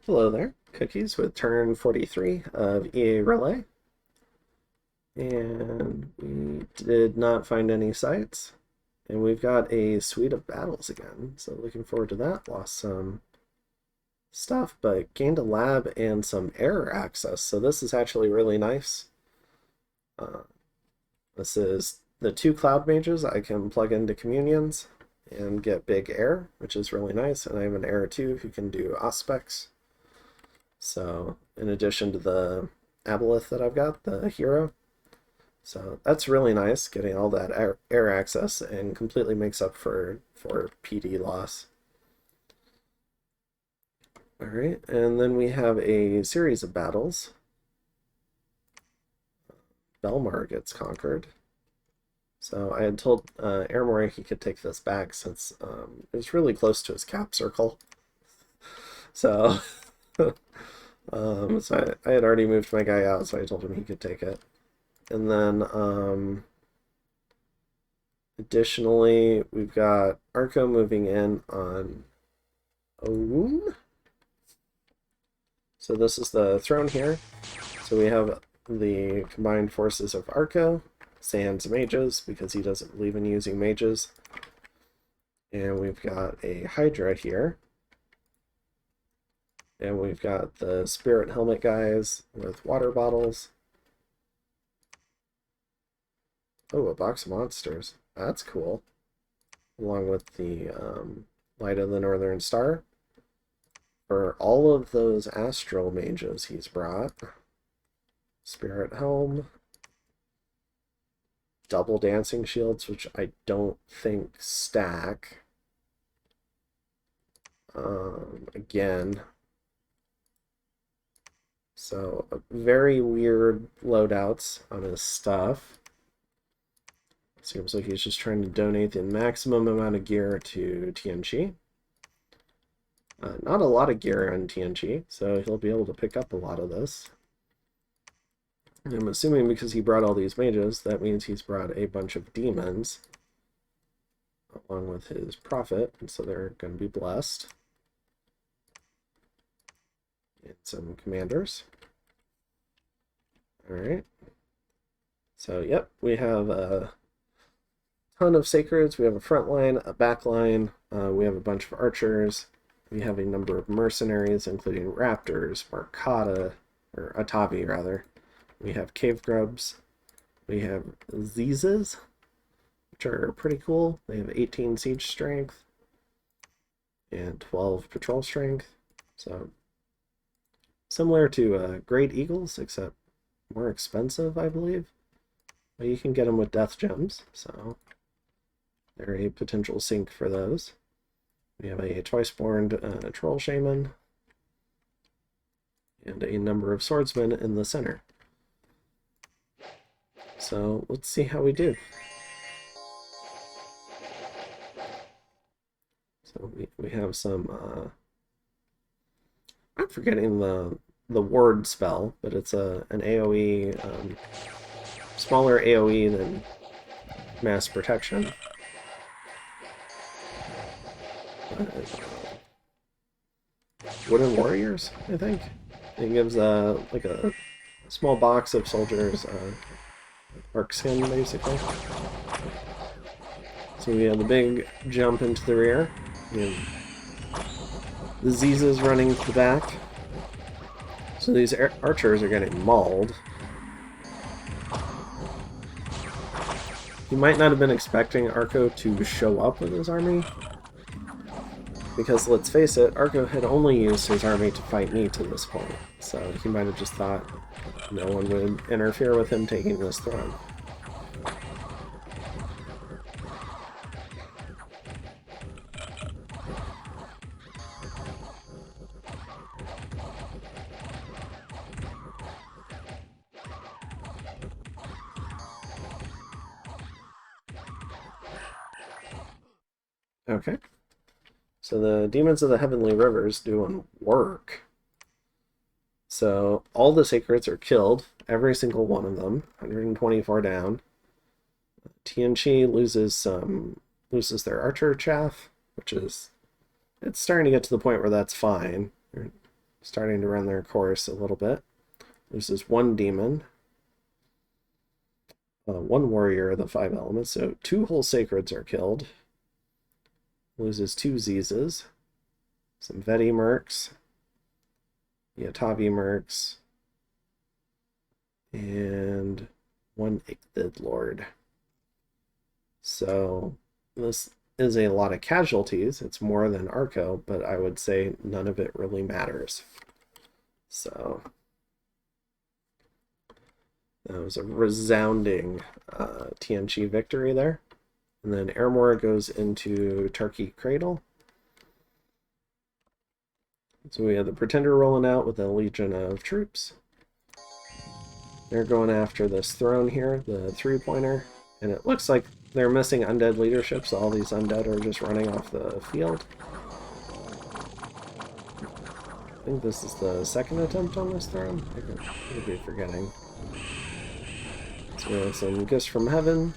Hello there, Cookies with turn 43 of EA Relay. And we did not find any sites. And we've got a suite of battles again, so looking forward to that. Lost some stuff, but gained a lab and some error access, so this is actually really nice. This is the 2 cloud mages I can plug into communions and get big air, which is really nice, and I have an air too who can do aspects. So in addition to the aboleth that I've got, the hero. So that's really nice, getting all that air access, and completely makes up for PD loss. Alright, and then we have a series of battles. Belmar gets conquered. So I had told Airmore he could take this back since it was really close to his cap circle. So, so I had already moved my guy out, so I told him he could take it. And then additionally, we've got Arco moving in on Oune. So this is the throne here. So we have the combined forces of Arco, sans mages, because he doesn't believe in using mages. And we've got a Hydra here. And we've got the Spirit Helmet guys with water bottles. Oh, a box of monsters. That's cool. Along with the Light of the Northern Star. For all of those astral mages he's brought. Spirit Helm. Double dancing shields, which I don't think stack. Again. So, very weird loadouts on his stuff. Seems like he's just trying to donate the maximum amount of gear to TNG. Not a lot of gear on TNG, so he'll be able to pick up a lot of this. And I'm assuming because he brought all these mages, that means he's brought a bunch of demons along with his prophet, and so they're going to be blessed. And some commanders. Alright. So, yep, we have a ton of sacreds. We have a front line, a back line. We have a bunch of archers. We have a number of mercenaries, including raptors, Marcata, or Atavi, rather. We have cave grubs. We have Zizas, which are pretty cool. They have 18 siege strength and 12 patrol strength. So, similar to Great Eagles, except more expensive, I believe. But you can get them with death gems, so they're a potential sink for those. We have a twice-born troll shaman and a number of swordsmen in the center. So let's see how we do. So we have some I'm forgetting the ward spell, but it's an AoE, smaller AoE than mass protection. Wooden warriors, I think. It gives like a small box of soldiers, arc skin, basically. So we have the big jump into the rear. We have the Zizas running to the back. So these archers are getting mauled. You might not have been expecting Arco to show up with his army, because let's face it, Arco had only used his army to fight me to this point, so he might have just thought no one would interfere with him taking this throne. Okay. So the Demons of the Heavenly Rivers doing work. So all the Sacreds are killed, every single one of them, 124 down. TNG loses their archer chaff, which is, it's starting to get to the point where that's fine. They're starting to run their course a little bit. Loses one demon, one warrior of the 5 elements, so 2 whole sacreds are killed. Loses 2 Zizas, some Veti mercs, Yatavi mercs, and 1 Icthid Lord. So this is a lot of casualties. It's more than Arco, but I would say none of it really matters. So that was a resounding TNG victory there. And then Airmore goes into Tarki Cradle. So we have the Pretender rolling out with a legion of troops. They're going after this throne here, the 3-pointer. And it looks like they're missing undead leadership, so all these undead are just running off the field. I think this is the second attempt on this throne. I could be forgetting. So we have some gifts from heaven.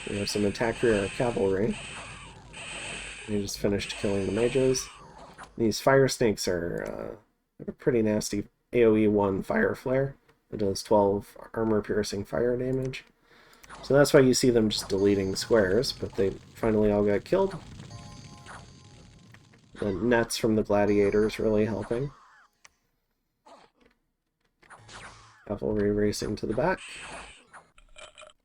We have some attack rear cavalry. We just finished killing the mages. These fire snakes are a pretty nasty AoE 1 fire flare. It does 12 armor piercing fire damage. So that's why you see them just deleting squares, but they finally all got killed. The nets from the gladiators really helping. Cavalry racing to the back.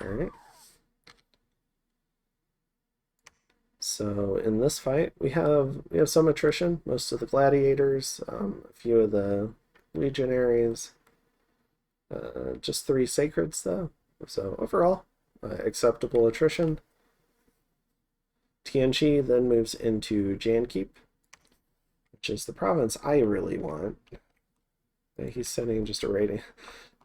Alright. So in this fight, we have some attrition. Most of the gladiators, a few of the legionaries, just 3 sacreds though. So overall, acceptable attrition. TNG then moves into Jankeep, which is the province I really want. He's sending just a rating.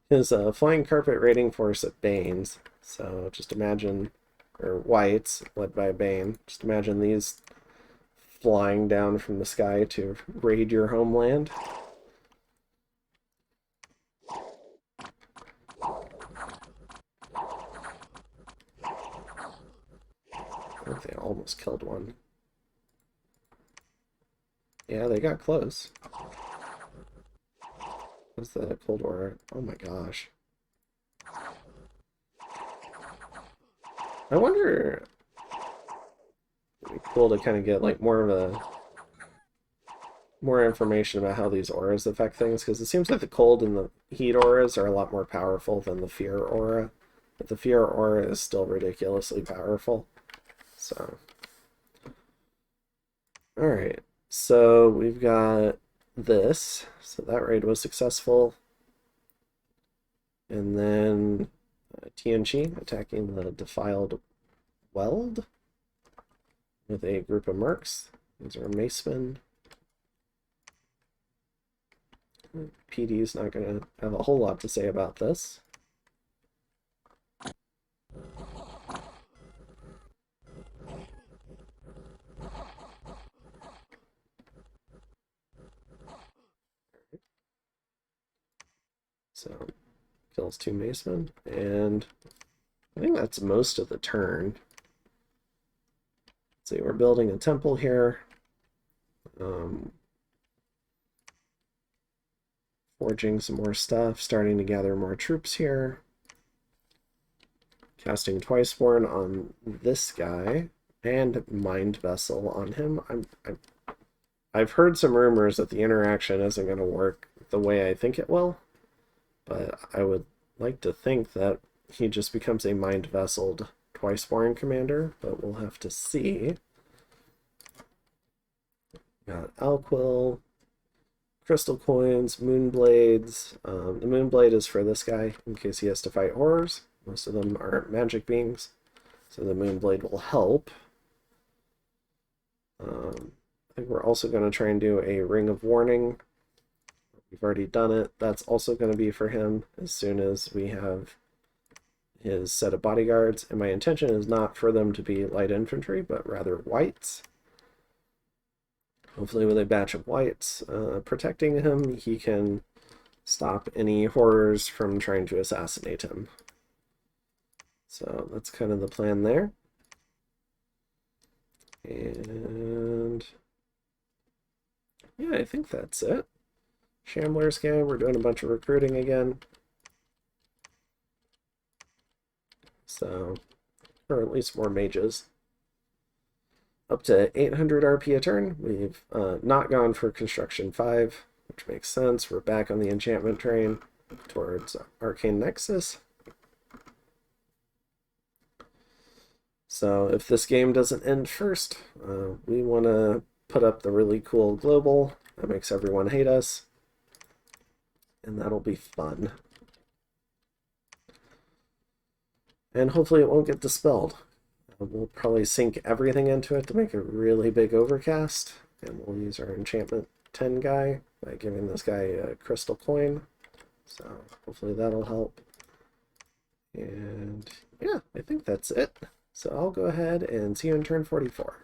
His flying carpet raiding force at Bane's. So just imagine, or Whites, led by Bane. Just imagine these flying down from the sky to raid your homeland. I think they almost killed one. Yeah, they got close. What's the Cold War? Oh my gosh. I wonder... It'd be cool to kind of get like more information about how these auras affect things, because it seems like the cold and the heat auras are a lot more powerful than the fear aura. But the fear aura is still ridiculously powerful. So, alright, so we've got this. So that raid was successful. And then TNG attacking the Defiled Weld with a group of mercs. These are macemen. PD's not going to have a whole lot to say about this. So, kills 2 macemen, and I think that's most of the turn. Let's see, we're building a temple here. Forging some more stuff, starting to gather more troops here. Casting Twiceborn on this guy, and Mind Vessel on him. I've heard some rumors that the interaction isn't going to work the way I think it will, but I would like to think that he just becomes a Mind Vesseled Twiceborn commander, but we'll have to see. Got Alquil, Crystal Coins, Moonblades. The Moonblade is for this guy in case he has to fight horrors. Most of them are magic beings, so the Moonblade will help. I think we're also going to try and do a Ring of Warning. We've already done it. That's also going to be for him as soon as we have his set of bodyguards. And my intention is not for them to be light infantry, but rather whites. Hopefully with a batch of whites protecting him, he can stop any horrors from trying to assassinate him. So that's kind of the plan there. And yeah, I think that's it. Shambler's guy, we're doing a bunch of recruiting again. So, or at least more mages. Up to 800 RP a turn. We've not gone for Construction 5, which makes sense. We're back on the enchantment train towards Arcane Nexus. So if this game doesn't end first, we want to put up the really cool global that makes everyone hate us. And that'll be fun. And hopefully it won't get dispelled. We'll probably sink everything into it to make a really big overcast. And we'll use our enchantment 10 guy by giving this guy a crystal coin. So hopefully that'll help. And yeah, I think that's it. So I'll go ahead and see you in turn 44.